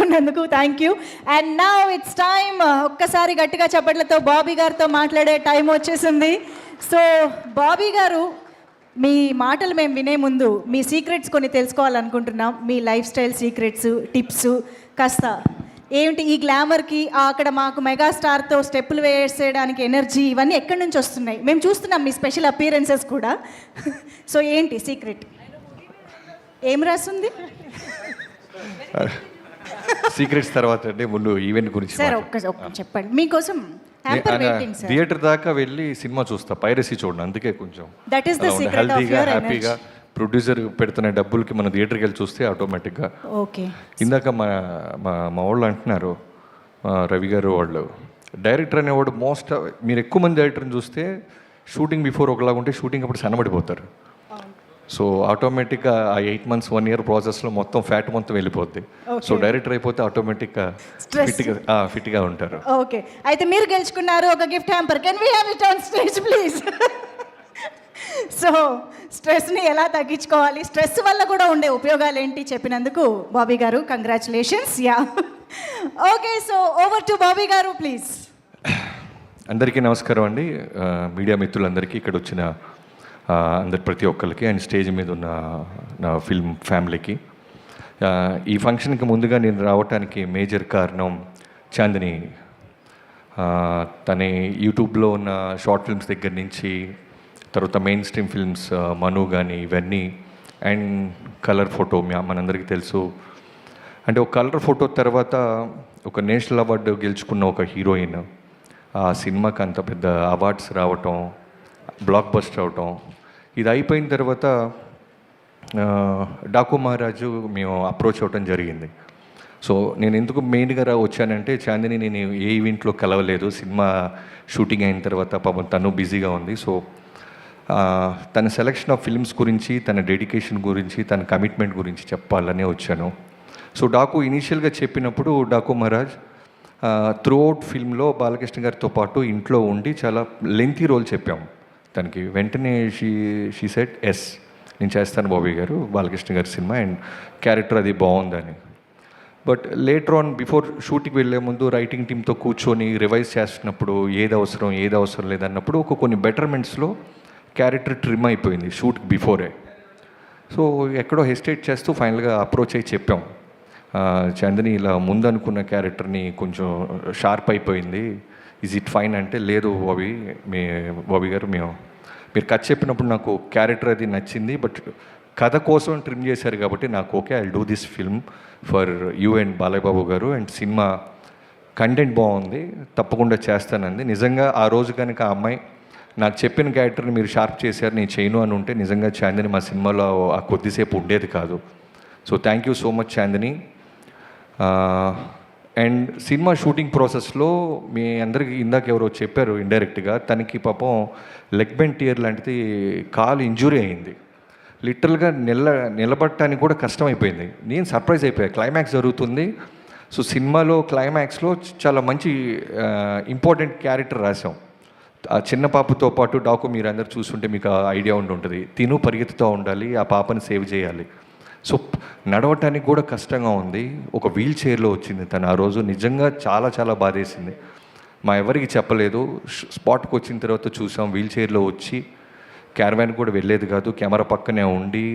తీసుకున్నందుకు thank you. And now it's time, ఒక్కసారి గట్టిగా చప్పట్లతో బాబీ గారితో మాట్లాడే టైం వచ్చేసింది. సో బాబీ గారు, మీ మాటలు మేము వినే ముందు మీ సీక్రెట్స్ కొన్ని తెలుసుకోవాలనుకుంటున్నాం. మీ లైఫ్ స్టైల్ సీక్రెట్స్, టిప్స్ కాస్త ఏమిటి? ఈ గ్లామర్కి అక్కడ మాకు మెగాస్టార్తో స్టెప్పులు వేసేయడానికి ఎనర్జీ ఇవన్నీ ఎక్కడి నుంచి వస్తున్నాయి? మేము చూస్తున్నాం మీ స్పెషల్ అపియరెన్సెస్ కూడా. సో ఏంటి సీక్రెట్? ఏం రాస్తుంది సీక్రెట్స్ తర్వాత అంటే ముందు ఈవెంట్ గురించి సార్ ఒక్క చెప్పండి. మీకోసం థియేటర్ దాకా వెళ్ళి సినిమా చూస్తా, పైరసీ చూడండి. అందుకే కొంచెం that is the secret of హెల్తీగా యువర్ హ్యాపీగా ప్రొడ్యూసర్ పెడుతున్న డబ్బులకి మన థియేటర్కి వెళ్ళి చూస్తే ఆటోమేటిక్గా. ఓకే. ఇందాక మా వాళ్ళు అంటున్నారు, రవి గారు వాళ్ళు, డైరెక్టర్ అనేవాడు మీరు ఎక్కువ మంది డైరెక్టర్ని చూస్తే షూటింగ్ బిఫోర్ ఒకలాగా ఉంటే షూటింగ్ అప్పుడు సన్నబడిపోతారు. సో ఆటోమేటిక్గా ఆ 8 months 1 year ప్రాసెస్లో మొత్తం ఫ్యాట్ మొత్తం వెళ్ళిపోద్ది. సో డైరెక్టర్ అయిపోతే ఆటోమేటిక్గా ఫిట్గా ఉంటారు. ఓకే, అయితే మీరు గెలుచుకున్నారు ఒక gift hamper. Can we have it on stage please? So స్ట్రెస్ని ఎలా తగ్గించుకోవాలి, స్ట్రెస్ వల్ల కూడా ఉండే ఉపయోగాలు ఏంటి చెప్పినందుకు బాబీ గారు congratulations. Yeah, okay. So over to Bobby గారు ప్లీజ్. అందరికీ నమస్కారం అండి, మీడియా మిత్రులందరికీ, ఇక్కడ వచ్చిన అందరి ప్రతి ఒక్కరికి, అండ్ స్టేజ్ మీద ఉన్న నా ఫిల్మ్ ఫ్యామిలీకి. ఈ ఫంక్షన్కి ముందుగా నేను రావటానికి మేజర్ కారణం చాందిని. తనే యూట్యూబ్లో ఉన్న షార్ట్ ఫిల్మ్స్ దగ్గర నుంచి తర్వాత మెయిన్ స్ట్రీమ్ ఫిల్మ్స్ మను కానీ ఇవన్నీ, అండ్ కలర్ ఫోటో మనందరికీ తెలుసు. అంటే ఒక కలర్ ఫోటో తర్వాత ఒక నేషనల్ అవార్డు గెలుచుకున్న ఒక హీరోయిన్, ఆ సినిమాకి అంత పెద్ద అవార్డ్స్ రావటం, బ్లాక్ బస్టర్ అవటం, ఇది అయిపోయిన తర్వాత డాకు మహారాజు మేము అప్రోచ్ అవ్వటం జరిగింది. సో నేను ఎందుకు మెయిన్గా వచ్చానంటే, చాందిని నేను ఏ ఈవెంట్లో కలవలేదు, సినిమా షూటింగ్ అయిన తర్వాత పాపం తను బిజీగా ఉంది. సో తన సెలెక్షన్ ఆఫ్ ఫిల్మ్స్ గురించి, తన డెడికేషన్ గురించి, తన కమిట్మెంట్ గురించి చెప్పాలనే వచ్చాను. సో డాకు ఇనీషియల్గా చెప్పినప్పుడు, డాకు మహారాజ్ త్రూ అవుట్ ఫిల్మ్లో బాలకృష్ణ గారితో పాటు ఇంట్లో ఉండి చాలా లెంతీ రోల్ చెప్పాము తనకి. వెంటనే షీ సెడ్ ఎస్, నేను చేస్తాను బాబీ గారు, బాలకృష్ణ గారి సినిమా, అండ్ క్యారెక్టర్ అది బాగుందని. బట్ లేటర్ ఆన్ బిఫోర్ షూటింగ్కి వెళ్ళే ముందు రైటింగ్ టీమ్తో కూర్చొని రివైజ్ చేస్తున్నప్పుడు ఏది అవసరం లేదన్నప్పుడు కొన్ని బెటర్మెంట్స్లో క్యారెక్టర్ ట్రిమ్ అయిపోయింది షూట్కి బిఫోరే. సో ఎక్కడో హెసిటేట్ చేస్తూ ఫైనల్గా అప్రోచ్ అయ్యి చెప్పాం, చాందిని ఇలా ముందు అనుకున్న క్యారెక్టర్ని కొంచెం షార్ప్ అయిపోయింది, ఈజ్ ఇట్ ఫైన్ అంటే, లేదు బాబీ గారు మీరు కథ చెప్పినప్పుడు నాకు క్యారెక్టర్ అది నచ్చింది, బట్ కథ కోసం ట్రిమ్ చేశారు కాబట్టి నాకు okay, I do this film for you and Balayya Babu garu, and cinema content బాగుంది, తప్పకుండా చేస్తానంది. నిజంగా ఆ రోజు కనుక ఆ అమ్మాయి నాకు చెప్పిన క్యారెక్టర్ని మీరు షార్ప్ చేశారు, నేను చేయను అని ఉంటే నిజంగా చాందిని మా సినిమాలో ఆ కొద్దిసేపు ఉండేది కాదు. So thank you so much Chandini. And cinema shooting ప్రాసెస్లో మీ అందరికీ ఇందాక ఎవరో చెప్పారు ఇండైరెక్ట్గా, తనకి పాపం లెగ్ బెండ్ టియర్ లాంటిది, కాలు ఇంజురీ అయింది. లిటరల్గా నిలబడటానికి కూడా కష్టమైపోయింది. నేను సర్ప్రైజ్ అయిపోయా, క్లైమాక్స్ జరుగుతుంది. సో సినిమాలో క్లైమాక్స్లో చాలా మంచి ఇంపార్టెంట్ క్యారెక్టర్ రాసాం. ఆ చిన్న పాపతో పాటు డాకు మీరు అందరు చూస్తుంటే మీకు ఐడియా ఉంటుంది, తిను పరిగెత్తుతూ ఉండాలి, ఆ పాపని సేవ్ చేయాలి. సో నడవటానికి కూడా కష్టంగా ఉంది, ఒక వీల్ చైర్లో వచ్చింది తను ఆ రోజు. నిజంగా చాలా చాలా బాధేసింది. మా ఎవరికి చెప్పలేదు, స్పాట్కి వచ్చిన తర్వాత చూసాం, వీల్ చైర్లో వచ్చి క్యారవాన్ కూడా వెళ్ళేది కాదు, కెమెరా పక్కనే ఉండి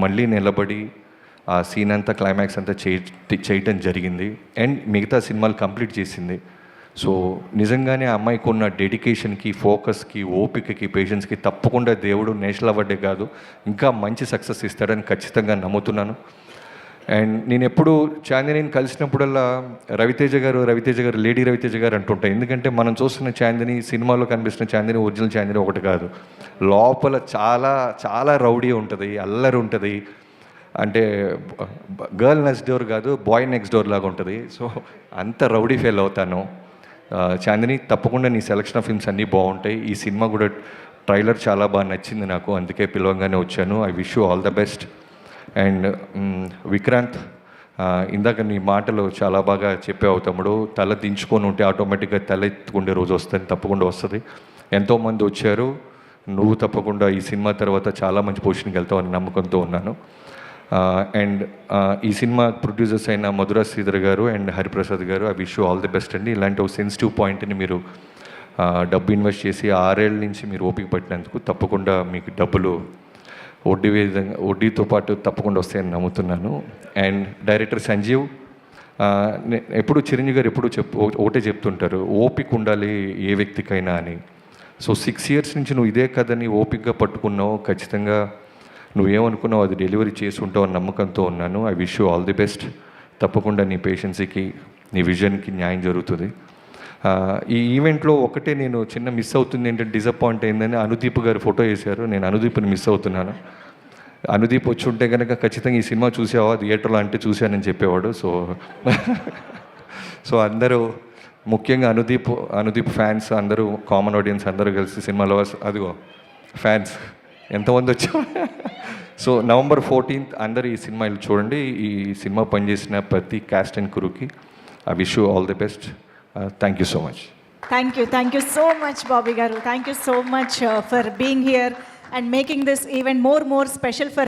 మళ్ళీ నిలబడి ఆ సీన్ అంతా క్లైమాక్స్ అంతా చేయటం జరిగింది. అండ్ మిగతా సినిమాలు కంప్లీట్ చేసింది. సో నిజంగానే ఆ అమ్మాయికి ఉన్న డెడికేషన్కి, ఫోకస్కి, ఓపికకి, పేషెన్స్కి తప్పకుండా దేవుడు నేషనల్ అవార్డే కాదు ఇంకా మంచి సక్సెస్ ఇస్తాడని ఖచ్చితంగా నమ్ముతున్నాను. అండ్ నేను ఎప్పుడు చాందినిని కలిసినప్పుడల్లా రవితేజ గారు లేడీ రవితేజ గారు అంటుంటాయి. ఎందుకంటే మనం చూస్తున్న చాందిని, సినిమాలో కనిపిస్తున్న చాందిని, ఒరిజినల్ చాందిని ఒకటి కాదు. లోపల చాలా చాలా రౌడీ ఉంటుంది, అల్లరి ఉంటుంది. అంటే గర్ల్ నెక్స్ట్ డోర్ కాదు, బాయ్ నెక్స్ట్ డోర్ లాగా ఉంటుంది. సో అంత రౌడీ ఫీల్ అవుతాను. చాందిని, తప్పకుండా నీ సెలక్షన్ ఆఫ్ ఫిల్మ్స్ అన్నీ బాగుంటాయి. ఈ సినిమా కూడా ట్రైలర్ చాలా బాగా నచ్చింది నాకు, అందుకే పిలవంగానే వచ్చాను. I wish you all the best. And Vikrant, ఇందాక నీ మాటలు చాలా బాగా చెప్పావు తమ్ముడు. తల దించుకొని ఉంటే ఆటోమేటిక్గా తల ఎత్తుకుండే రోజు వస్తుంది, తప్పకుండా వస్తుంది. ఎంతోమంది వచ్చారు, నువ్వు తప్పకుండా ఈ సినిమా తర్వాత చాలా మంచి పొజిషన్కి వెళ్తావు అని నమ్మకంతో ఉన్నాను. అండ్ ఈ సినిమా ప్రొడ్యూసర్స్ అయిన మధురా శ్రీధర్ గారు అండ్ హరిప్రసాద్ గారు I wish you all the best అండి. ఇలాంటి ఒక సెన్సిటివ్ పాయింట్ని మీరు డబ్బు ఇన్వెస్ట్ చేసి 6 ఏళ్ళ నుంచి మీరు ఓపిక పట్టినందుకు తప్పకుండా మీకు డబ్బులు వడ్డీతో పాటు తప్పకుండా వస్తాయని నమ్ముతున్నాను. అండ్ డైరెక్టర్ సంజీవ్, ఎప్పుడు చిరంజీవి గారు ఎప్పుడు ఒకటే చెప్తుంటారు, ఓపిక ఉండాలి ఏ వ్యక్తికైనా అని. సో 6 years నుంచి నువ్వు ఇదే కథని ఓపికగా పట్టుకున్నావు, ఖచ్చితంగా నువ్వేమనుకున్నావు అది డెలివరీ చేసి ఉంటావు అని నమ్మకంతో ఉన్నాను. I wish you all the best. తప్పకుండా నీ పేషెన్సీకి నీ విజన్కి న్యాయం జరుగుతుంది. ఈ ఈవెంట్లో ఒకటే నేను చిన్న మిస్ అవుతుంది ఏంటంటే డిసప్పాయింట్ అయిందని అనుదీప్ గారు ఫోటో వేశారు. నేను అనుదీప్ని మిస్ అవుతున్నాను. అనుదీప్ వచ్చి ఉంటే కనుక ఖచ్చితంగా ఈ సినిమా చూసావా థియేటర్లో అంటే చూశానని చెప్పేవాడు. సో అందరూ ముఖ్యంగా అనుదీప్ ఫ్యాన్స్ అందరూ, కామన్ ఆడియన్స్ అందరూ కలిసి సినిమా లవర్స్, అదిగో ఫ్యాన్స్ ఎంతమంది వచ్చారు. సో November 14th అందరూ ఈ సినిమా చూడండి. ఈ సినిమా పనిచేసిన ప్రతి క్యాస్ట్ అండ్ క్రూకి I wish you all the best. Thank you so much. Thank you so much, Bobby Garu. Thank you so much for being here and making this even more special for